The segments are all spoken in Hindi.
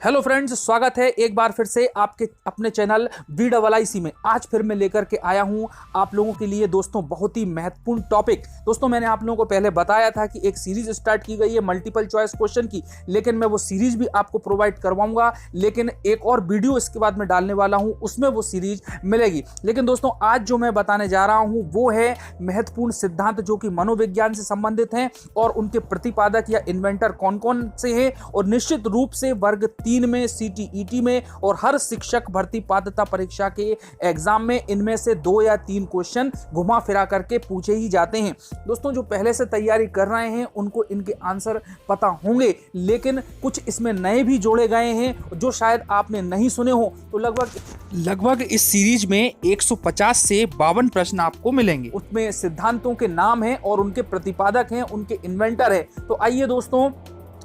हेलो फ्रेंड्स, स्वागत है एक बार फिर से आपके अपने चैनल VIIC में। आज फिर मैं लेकर के आया हूं आप लोगों के लिए दोस्तों बहुत ही महत्वपूर्ण टॉपिक। दोस्तों मैंने आप लोगों को पहले बताया था कि एक सीरीज स्टार्ट की गई है मल्टीपल चॉइस क्वेश्चन की, लेकिन मैं वो सीरीज भी आपको प्रोवाइड करवाऊंगा। लेकिन एक और वीडियो इसके बाद में डालने वाला हूं, उसमें वो सीरीज मिलेगी। लेकिन दोस्तों आज जो मैं बताने जा रहा हूं वो है महत्वपूर्ण सिद्धांत जो कि मनोविज्ञान से संबंधित हैं और उनके प्रतिपादक या इन्वेंटर कौन कौन से हैं। और निश्चित रूप से वर्ग 3 में, CTET में और हर शिक्षक भर्ती पात्रता परीक्षा के एग्जाम में इनमें से 2 या 3 क्वेश्चन घुमा फिरा करके पूछे ही जाते हैं। दोस्तों जो पहले से तैयारी कर रहे हैं उनको इनके आंसर पता होंगे, लेकिन कुछ इसमें नए भी जोड़े गए हैं जो शायद आपने नहीं सुने हो। तो लगभग इस सीरीज में 150 से 52 प्रश्न आपको मिलेंगे। उसमें सिद्धांतों के नाम हैं और उनके प्रतिपादक हैं, उनके इन्वेंटर है। तो आइए दोस्तों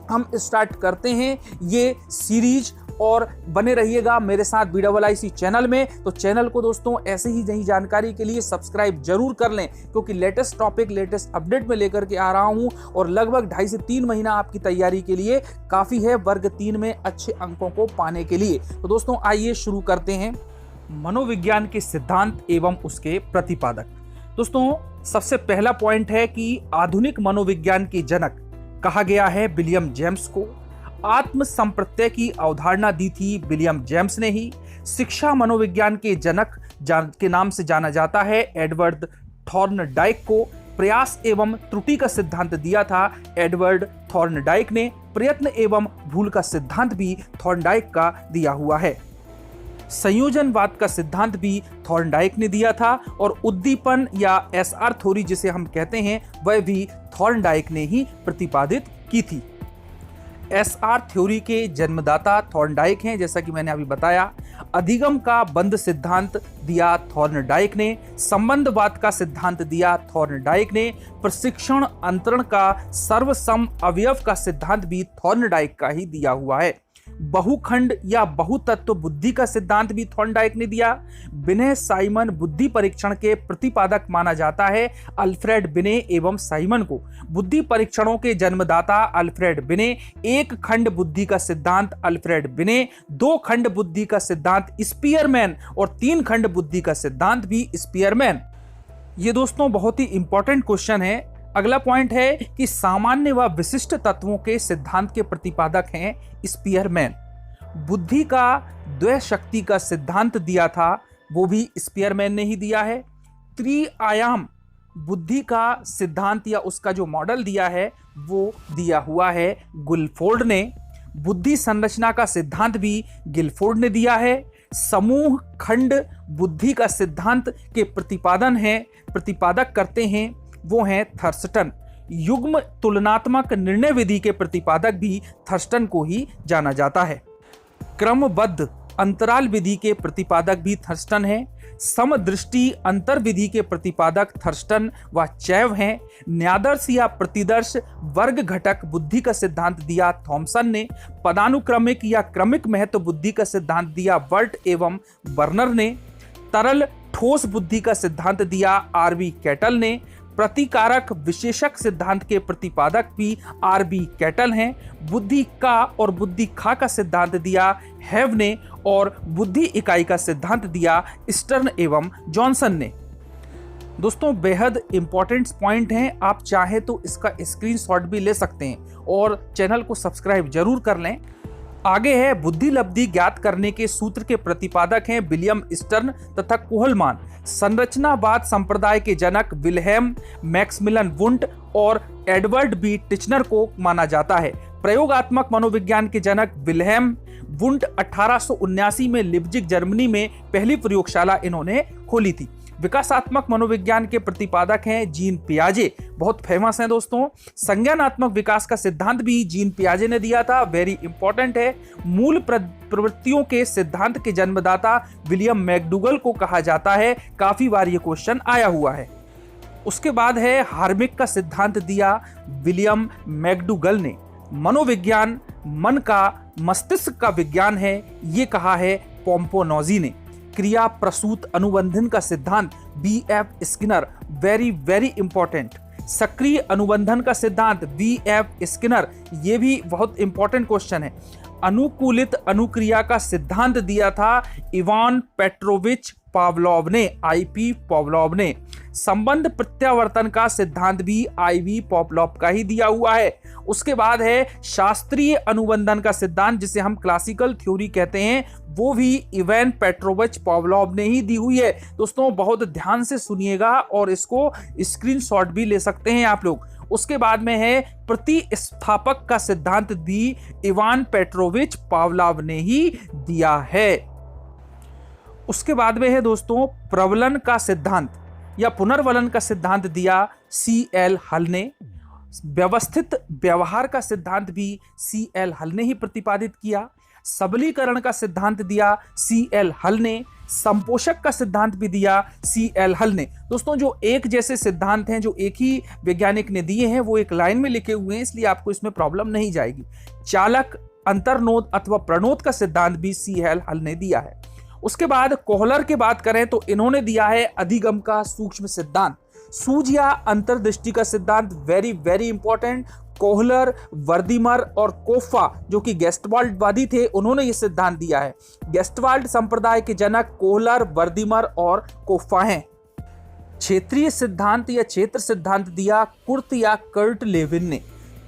हम स्टार्ट करते हैं ये सीरीज और बने रहिएगा मेरे साथ VIIC चैनल में। तो चैनल को दोस्तों ऐसे ही नई जानकारी के लिए सब्सक्राइब जरूर कर लें, क्योंकि लेटेस्ट टॉपिक लेटेस्ट अपडेट में लेकर के आ रहा हूं और लगभग 2.5 से 3 महीना आपकी तैयारी के लिए काफी है वर्ग 3 में अच्छे अंकों को पाने के लिए। तो दोस्तों आइए शुरू करते हैं मनोविज्ञान के सिद्धांत एवं उसके प्रतिपादक। दोस्तों सबसे पहला पॉइंट है कि आधुनिक मनोविज्ञान के जनक कहा गया है विलियम जेम्स को। आत्म संप्रत्यय की अवधारणा दी थी विलियम जेम्स ने ही। शिक्षा मनोविज्ञान के जनक के नाम से जाना जाता है एडवर्ड थॉर्नडाइक को। प्रयास एवं त्रुटि का सिद्धांत दिया था एडवर्ड थॉर्नडाइक ने। प्रयत्न एवं भूल का सिद्धांत भी थॉर्नडाइक का दिया हुआ है। संयोजनवाद का सिद्धांत भी थॉर्नडाइक ने दिया था और उद्दीपन या SR थ्योरी जिसे हम कहते हैं वह भी थॉर्नडाइक ने ही प्रतिपादित की थी। SR थ्योरी के जन्मदाता थॉर्नडाइक हैं, जैसा कि मैंने अभी बताया। अधिगम का बंध सिद्धांत दिया थॉर्नडाइक ने। संबंधवाद का सिद्धांत दिया थॉर्नडाइक ने। प्रशिक्षण अंतरण का सर्वसम अवयव का सिद्धांत भी थॉर्नडाइक का ही दिया हुआ है। बहुखंड या बहुतत्व बुद्धि का सिद्धांत भी थॉर्नडाइक ने दिया। बिने साइमन बुद्धि परीक्षण के प्रतिपादक माना जाता है अल्फ्रेड बिने एवं साइमन को। बुद्धि परीक्षणों के जन्मदाता अल्फ्रेड बिने। एक खंड बुद्धि का सिद्धांत अल्फ्रेड बिने। 2 खंड बुद्धि का सिद्धांत स्पीयरमैन और 3 खंड बुद्धि का सिद्धांत भी स्पीयरमैन। ये दोस्तों बहुत ही इंपॉर्टेंट क्वेश्चन है। अगला पॉइंट है कि सामान्य व विशिष्ट तत्वों के सिद्धांत के प्रतिपादक हैं स्पीयरमैन। बुद्धि का द्वय शक्ति का सिद्धांत दिया था वो भी स्पीयरमैन ने ही दिया है। त्रिआयाम बुद्धि का सिद्धांत या उसका जो मॉडल दिया है वो दिया हुआ है गुलफोर्ड ने। बुद्धि संरचना का सिद्धांत भी गिलफोर्ड ने दिया है। समूह खंड बुद्धि का सिद्धांत के प्रतिपादक करते हैं वो हैं थर्स्टन। युग्म तुलनात्मक निर्णय विधि के प्रतिपादक भी थर्स्टन को ही जाना जाता है। क्रमबद्ध अंतराल विधि के प्रतिपादक भी थर्स्टन है। समदृष्टि अंतर विधि के प्रतिपादक थर्स्टन व चैव हैं। न्यादर्श या प्रतिदर्श वर्ग घटक बुद्धि का सिद्धांत दिया थॉमसन ने। पदानुक्रमिक या क्रमिक महत्व बुद्धि का सिद्धांत दिया वर्ट एवं बर्नर ने। तरल ठोस बुद्धि का सिद्धांत दिया RB कैटल ने। प्रतिकारक विशेषक सिद्धांत के प्रतिपादक भी RB कैटल हैं। बुद्धि का और बुद्धि खा का सिद्धांत दिया हैव ने और बुद्धि इकाई का सिद्धांत दिया स्टर्न एवं जॉनसन ने। दोस्तों बेहद इंपॉर्टेंट पॉइंट हैं, आप चाहे तो इसका स्क्रीनशॉट भी ले सकते हैं और चैनल को सब्सक्राइब जरूर कर लें। आगे है बुद्धि लब्धि ज्ञात करने के सूत्र के प्रतिपादक हैं विलियम स्टर्न तथा कोहलमान। संरचनावाद संप्रदाय के जनक विल्हेम मैक्समिलन वुंट और एडवर्ड B टिचनर को माना जाता है। प्रयोगात्मक मनोविज्ञान के जनक विल्हेम वुंट 1879 में लिप्जिग जर्मनी में पहली प्रयोगशाला इन्होंने खोली थी। विकासात्मक मनोविज्ञान के प्रतिपादक हैं जीन पियाजे, बहुत फेमस हैं दोस्तों। संज्ञानात्मक विकास का सिद्धांत भी जीन पियाजे ने दिया था, वेरी इंपॉर्टेंट है। मूल प्रवृत्तियों के सिद्धांत के जन्मदाता विलियम मैकडूगल को कहा जाता है, काफी बार ये क्वेश्चन आया हुआ है। उसके बाद है हार्मिक का सिद्धांत दिया विलियम मैकडूगल ने। मनोविज्ञान मन का मस्तिष्क का विज्ञान है ये कहा है पोम्पोनोजी ने। क्रिया प्रसूत अनुबंधन का सिद्धांत BF स्किनर, वेरी इंपॉर्टेंट। सक्रिय अनुबंधन का सिद्धांत V.F. स्किनर, ये भी बहुत इंपॉर्टेंट क्वेश्चन है। अनुकूलित अनुक्रिया का सिद्धांत दिया था इवान पेट्रोविच पावलोव ने, I.P. पावलोव ने। संबंध प्रत्यावर्तन का सिद्धांत भी I.V. पावलोव का ही दिया हुआ है। उसके बाद है शास्त्रीय अनुबंधन का सिद्धांत, जिसे हम क्लासिकल थ्योरी कहते हैं, वो भी इवान पेट्रोविच पावलोव ने ही दी हुई है। दोस्तों बहुत ध्यान से सुनिएगा और इसको स्क्रीनशॉट भी ले सकते हैं आप लोग। उसके बाद में है प्रतिस्थापक का सिद्धांत भी इवान पेट्रोविच पावलोव ने ही दिया है। उसके बाद में है दोस्तों प्रवलन का सिद्धांत या पुनर्वलन का सिद्धांत दिया C.L. हल ने। व्यवस्थित व्यवहार का सिद्धांत भी C.L. हल ने ही प्रतिपादित किया। सबलीकरण का सिद्धांत दिया C.L. हल ने। संपोषक का सिद्धांत भी दिया C.L. हल ने। दोस्तों जो एक जैसे सिद्धांत हैं, जो एक ही वैज्ञानिक ने दिए हैं, वो एक लाइन में लिखे हुए हैं, इसलिए आपको इसमें प्रॉब्लम नहीं जाएगी। चालक अंतर्नोद अथवा प्रणोद का सिद्धांत भी C.L. हल ने दिया है। उसके बाद कोहलर की बात करें तो इन्होंने दिया है अधिगम का सूक्ष्म सिद्धांत। सूझ या अंतर्दृष्टि का सिद्धांत वेरी वेरी इंपॉर्टेंट। कोहलर, वर्दीमर और कोफा जो कि गेस्टवाल्डवादी थे, उन्होंने यह सिद्धांत दिया है। गेस्टवाल्ड संप्रदाय के जनक कोहलर, वर्दीमर और कोफा हैं। क्षेत्रीय सिद्धांत या क्षेत्र सिद्धांत दिया कुर्ट या कर्ट लेविन ने।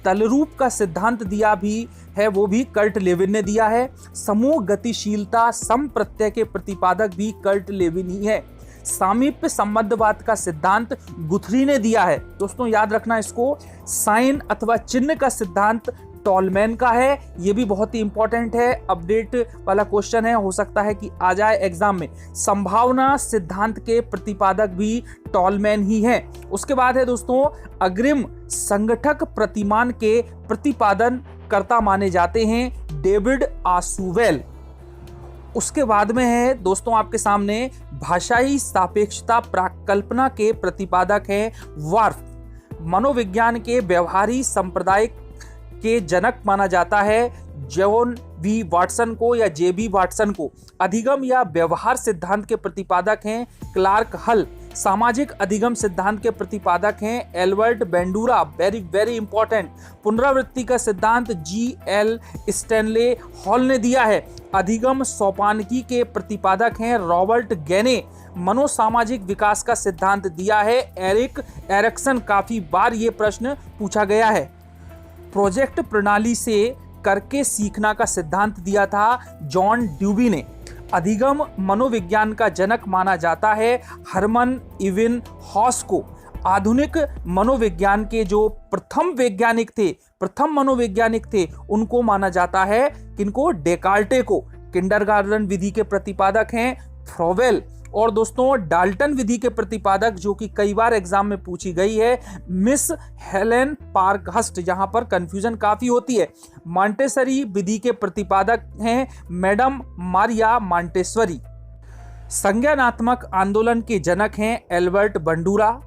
तलरूप का सिद्धांत दिया भी है, वो भी कर्ट लेविन ने दिया है। समूह गतिशीलता समप्रत्यय के प्रतिपादक भी कर्ट लेविन ही है। सामीप्य संबंधवाद का सिद्धांत गुथरी ने दिया है। दोस्तों याद रखना इसको। साइन अथवा चिन्ह का सिद्धांत टॉलमैन का है, ये भी बहुत ही इंपॉर्टेंट है, अपडेट वाला क्वेश्चन है, हो सकता है कि आ जाए एग्जाम में। संभावना सिद्धांत के प्रतिपादक भी टॉलमैन ही है। उसके बाद है दोस्तों अग्रिम संगठक प्रतिमान के प्रतिपादन कर्ता माने जाते हैं डेविड आसुवेल। उसके बाद में है दोस्तों आपके सामने भाषाई सापेक्षता प्राकल्पना के प्रतिपादक हैं वार्फ। मनोविज्ञान के व्यवहारी संप्रदाय के जनक माना जाता है जॉन वी वाटसन को या जे.बी. वाटसन को। अधिगम या व्यवहार सिद्धांत के प्रतिपादक हैं क्लार्क हल। सामाजिक अधिगम सिद्धांत के प्रतिपादक हैं Albert Bandura, very very important. पुनरावृत्ति का सिद्धांत G.L. स्टैनले हॉल ने दिया है। अधिगम सोपानकी के प्रतिपादक हैं रॉबर्ट गैने। मनोसामाजिक विकास का सिद्धांत दिया है एरिक एरिक्सन। काफी बार ये प्रश्न पूछा गया है। प्रोजेक्ट प्रणाली से करके सीखना का सिद्धांत दिया था जॉन ड्यूबी ने। अधिगम मनोविज्ञान का जनक माना जाता है हरमन इविन हॉस को। आधुनिक मनोविज्ञान के जो प्रथम मनोवैज्ञानिक थे उनको माना जाता है किनको, डेकार्टे को। किंडरगार्टन विधि के प्रतिपादक हैं फ्रोवेल। और दोस्तों डाल्टन विधि के प्रतिपादक जो कि कई बार एग्जाम में पूछी गई है मिस हेलेन पार्कहस्ट, जहां पर कंफ्यूजन काफी होती है। मॉन्टेसरी विधि के प्रतिपादक हैं मैडम मारिया मॉन्टेसरी। संज्ञानात्मक आंदोलन के जनक हैं एल्बर्ट बंडूरा।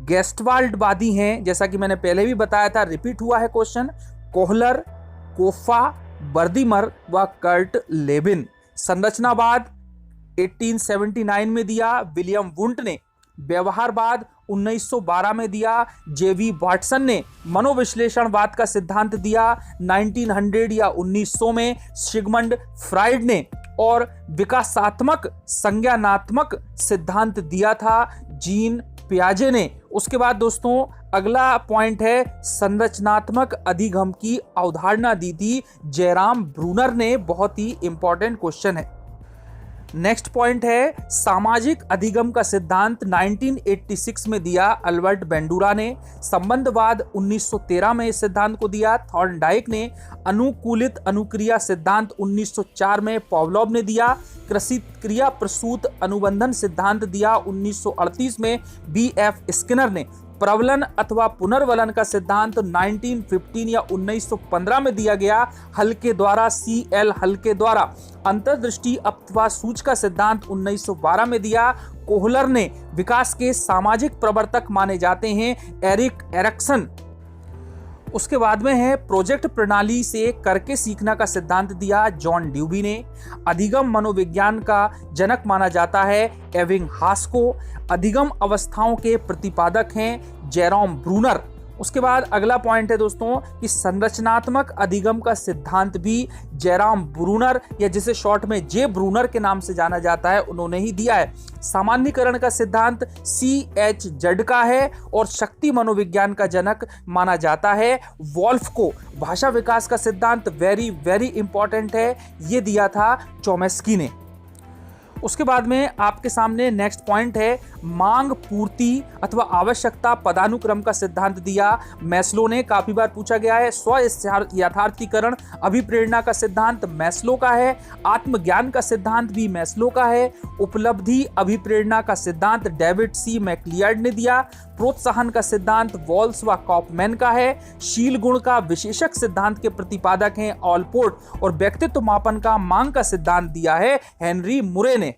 गेस्टवाल्डवादी हैं, जैसा कि मैंने पहले भी बताया था, रिपीट हुआ है क्वेश्चन, कोहलर, कोफा, वर्दीमर व कर्ट लेविन। संरचनावाद 1879 में दिया विलियम वुंट ने। व्यवहारवाद 1912 में दिया जे.वी. वाटसन ने। मनोविश्लेषणवाद का सिद्धांत दिया 1900 या 1900 में सिगमंड फ्राइड ने। और विकासात्मक संज्ञानात्मक सिद्धांत दिया था जीन पियाजे ने। उसके बाद दोस्तों अगला पॉइंट है संरचनात्मक अधिगम की अवधारणा दी थी जयराम ब्रूनर ने। बहुत ही इंपॉर्टेंट क्वेश्चन है। नेक्स्ट पॉइंट है सामाजिक अधिगम का सिद्धांत 1986 में दिया अल्बर्ट बेंडूरा ने। संबंधवाद 1913 में इस सिद्धांत को दिया थॉर्नडाइक ने। अनुकूलित अनुक्रिया सिद्धांत 1904 में पावलोव ने दिया। क्रिया प्रसूत अनुबंधन सिद्धांत दिया 1938 में B.F. स्किनर ने। प्रवलन अथवा पुनर्वलन का सिद्धांत 1915 या 1915 में दिया गया हल के द्वारा, C.L. हल के द्वारा। अंतर्दृष्टि अथवा सूझ का सिद्धांत 1912 में दिया कोहलर ने। विकास के सामाजिक प्रवर्तक माने जाते हैं एरिक एरिक्सन। उसके बाद में है प्रोजेक्ट प्रणाली से करके सीखना का सिद्धांत दिया जॉन ड्यूबी ने। अधिगम मनोविज्ञान का जनक माना जाता है एबिंगहास को। अधिगम अवस्थाओं के प्रतिपादक हैं जेरोम ब्रूनर। उसके बाद अगला पॉइंट है दोस्तों कि संरचनात्मक अधिगम का सिद्धांत भी जेरोम ब्रूनर, या जिसे शॉर्ट में जे ब्रूनर के नाम से जाना जाता है, उन्होंने ही दिया है। सामान्यीकरण का सिद्धांत CH जड का है और शक्ति मनोविज्ञान का जनक माना जाता है वॉल्फ को। भाषा विकास का सिद्धांत वेरी वेरी इंपॉर्टेंट है, ये दिया था चोमेस्की ने। उसके बाद में आपके सामने नेक्स्ट पॉइंट है मांग पूर्ति अथवा आवश्यकता पदानुक्रम का सिद्धांत दिया मैस्लो ने। काफी बार पूछा गया है। स्व यथार्थीकरण अभिप्रेरणा का सिद्धांत मैस्लो का है। आत्मज्ञान का सिद्धांत भी मैस्लो का है। उपलब्धि अभिप्रेरणा का सिद्धांत डेविड C मैक्लियार्ड ने दिया। प्रोत्साहन का सिद्धांत वॉल्स व कॉपमैन का है। शील गुण का विशेषक सिद्धांत के प्रतिपादक हैं ऑलपोर्ट और व्यक्तित्व मापन का मांग का सिद्धांत दिया है हेनरी मुरे ने।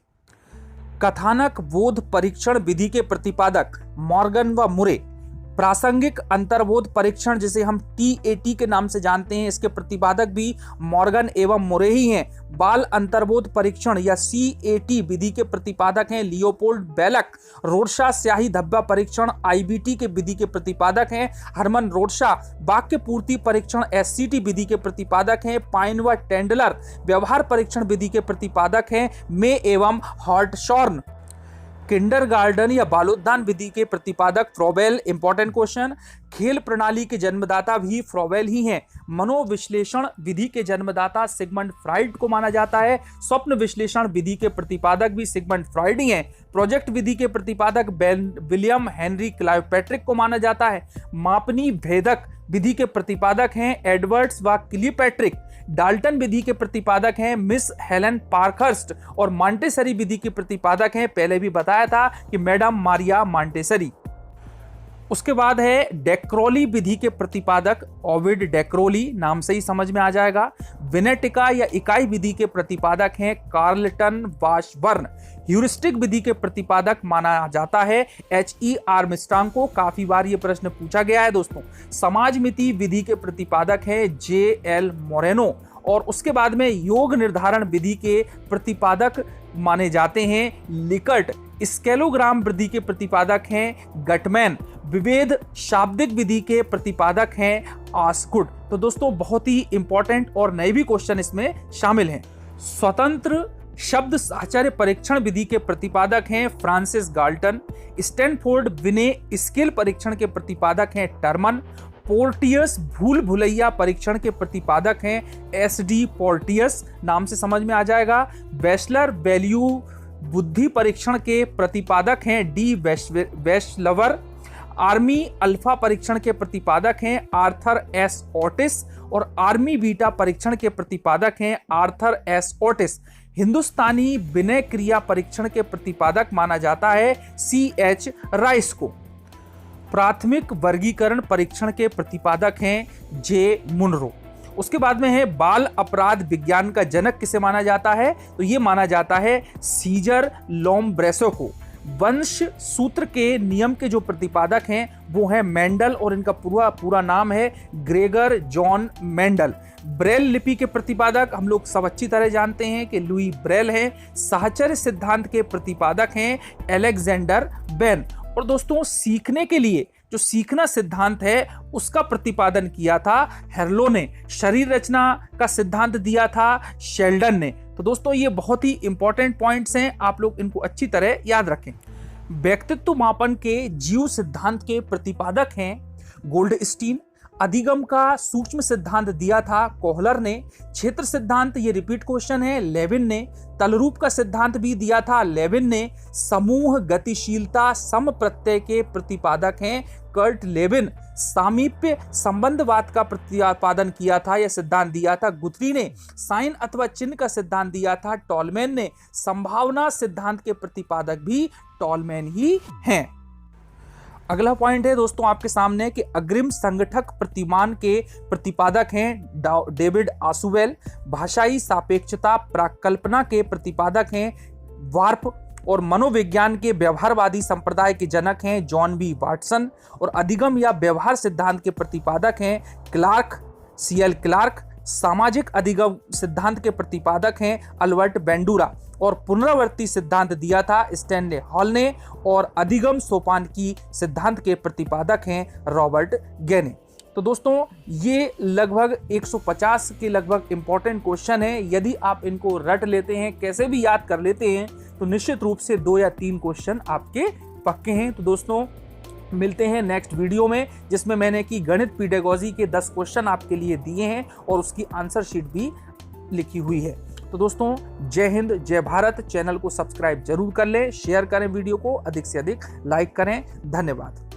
कथानक बोध परीक्षण विधि के प्रतिपादक मॉर्गन व मुरे। प्रासंगिक अंतर्बोध परीक्षण जिसे हम TAT के नाम से जानते हैं, इसके प्रतिपादक भी मॉर्गन एवं मुरे ही हैं। बाल अंतर्बोध परीक्षण या CAT विधि के प्रतिपादक हैं लियोपोल्ड बेलक। रोडशा स्याही धब्बा परीक्षण IBT के विधि के प्रतिपादक हैं हरमन रोडशा। वाक्य पूर्ति परीक्षण SCT विधि के प्रतिपादक हैं पाइन व टेंडलर। व्यवहार परीक्षण विधि के प्रतिपादक हैं मे एवं हॉर्टशॉर्न। किंडरगार्टन या बालोद्यान विधि के प्रतिपादक फ्रोबेल। Important question. खेल प्रणाली के जन्मदाता भी फ्रोबेल ही हैं। मनोविश्लेषण विधि के जन्मदाता सिगमंड फ्राइड को माना जाता है। स्वप्न विश्लेषण विधि के प्रतिपादक भी सिगमंड फ्राइड ही हैं। प्रोजेक्ट विधि के प्रतिपादक विलियम हेनरी क्लाइवपैट्रिक को माना जाता है। मापनी भेदक विधि के प्रतिपादक हैं एडवर्ड्स व क्लियोपैट्रिक। डाल्टन विधि के प्रतिपादक हैं मिस हेलेन पार्कहर्स्ट और मॉन्टेसरी विधि के प्रतिपादक हैं, पहले भी बताया था कि मैडम मारिया मॉन्टेसरी। उसके बाद है डेक्रोली विधि के प्रतिपादक ओविड डेक्रोली, नाम से ही समझ में आ जाएगा। विनेटिका या इकाई विधि के प्रतिपादक हैं कार्लटन वाशबर्न। ह्यूरिस्टिक विधि के प्रतिपादक माना जाता है HE आर्मस्ट्रांग को। काफी बार ये प्रश्न पूछा गया है दोस्तों। समाजमिति विधि के प्रतिपादक हैं JL मोरेनो और उसके बाद में योग निर्धारण विधि के प्रतिपादक माने जाते हैं लिकर्ट। स्केलोग्राम विधि के प्रतिपादक हैं गटमैन। विभेद शाब्दिक विधि के प्रतिपादक हैं आस्कुड। तो दोस्तों बहुत ही इंपॉर्टेंट और नए भी क्वेश्चन इसमें शामिल हैं। स्वतंत्र शब्द साहचर्य परीक्षण विधि के प्रतिपादक हैं फ्रांसिस गाल्टन। स्टैनफोर्ड विने स्केल परीक्षण के प्रतिपादक हैं टर्मन। पोर्टियस भूल भुलैया परीक्षण के प्रतिपादक हैं SD पोर्टियस, नाम से समझ में आ जाएगा। बैचलर वैल्यू बुद्धि परीक्षण के प्रतिपादक हैं D वेशलवर। आर्मी अल्फा परीक्षण के प्रतिपादक हैं आर्थर S ओटिस और आर्मी बीटा परीक्षण के प्रतिपादक हैं आर्थर S ओटिस। हिंदुस्तानी विनय क्रिया परीक्षण के प्रतिपादक माना जाता है CH राइस को। प्राथमिक वर्गीकरण परीक्षण के प्रतिपादक हैं J मुनरो। उसके बाद में है बाल अपराध विज्ञान का जनक किसे माना जाता है, तो ये माना जाता है सीजर लोम्ब्रेसो को। वंश सूत्र के नियम के जो प्रतिपादक हैं वो है मेंडल और इनका पूरा नाम है ग्रेगर जॉन मेंडल। ब्रेल लिपि के प्रतिपादक हम लोग सब अच्छी तरह जानते हैं कि लुई ब्रेल हैं। साहचर्य सिद्धांत के प्रतिपादक हैं अलेक्जेंडर बेन। और दोस्तों सीखने के लिए जो सीखना सिद्धांत है उसका प्रतिपादन किया था हेरलो ने। शरीर रचना का सिद्धांत दिया था शेल्डन ने। तो दोस्तों ये बहुत ही इंपॉर्टेंट पॉइंट्स हैं, आप लोग इनको अच्छी तरह याद रखें। व्यक्तित्व मापन के जीव सिद्धांत के प्रतिपादक हैं गोल्डस्टीन। अधिगम का सूक्ष्म सिद्धांत दिया था कोहलर ने। क्षेत्र सिद्धांत ये रिपीट क्वेश्चन है लेविन ने। तलरूप का सिद्धांत भी दिया था लेविन ने। समूह गतिशीलता सम प्रत्यय के प्रतिपादक हैं कर्ट लेविन। सामीप्य संबंधवाद का प्रतिपादन किया था या सिद्धांत दिया था गुथरी ने। साइन अथवा चिन्ह का सिद्धांत दिया था टॉलमैन ने। संभावना सिद्धांत के प्रतिपादक भी टॉलमैन ही हैं। अगला पॉइंट है दोस्तों आपके सामने कि अग्रिम संगठक प्रतिमान के प्रतिपादक हैं डेविड आसुवेल। भाषाई सापेक्षता प्राकल्पना के प्रतिपादक हैं वार्प। और मनोविज्ञान के व्यवहारवादी संप्रदाय के जनक हैं जॉन बी वाटसन, और अधिगम या व्यवहार सिद्धांत के प्रतिपादक हैं क्लार्क, सीएल क्लार्क। सामाजिक अधिगम सिद्धांत के प्रतिपादक हैं अल्बर्ट बेंडूरा, और पुनरावृत्ति सिद्धांत दिया था स्टैनले हॉल ने, और अधिगम सोपानकी सिद्धांत के प्रतिपादक हैं रॉबर्ट गेने। तो दोस्तों ये लगभग 150 के लगभग इंपॉर्टेंट क्वेश्चन है। यदि आप इनको रट लेते हैं, कैसे भी याद कर लेते हैं, तो निश्चित रूप से 2 या 3 क्वेश्चन आपके पक्के हैं। तो दोस्तों मिलते हैं नेक्स्ट वीडियो में, जिसमें मैंने की गणित पीडागोजी के 10 क्वेश्चन आपके लिए दिए हैं और उसकी आंसर शीट भी लिखी हुई है। तो दोस्तों जय हिंद, जय भारत। चैनल को सब्सक्राइब जरूर कर लें, शेयर करें, वीडियो को अधिक से अधिक लाइक करें। धन्यवाद।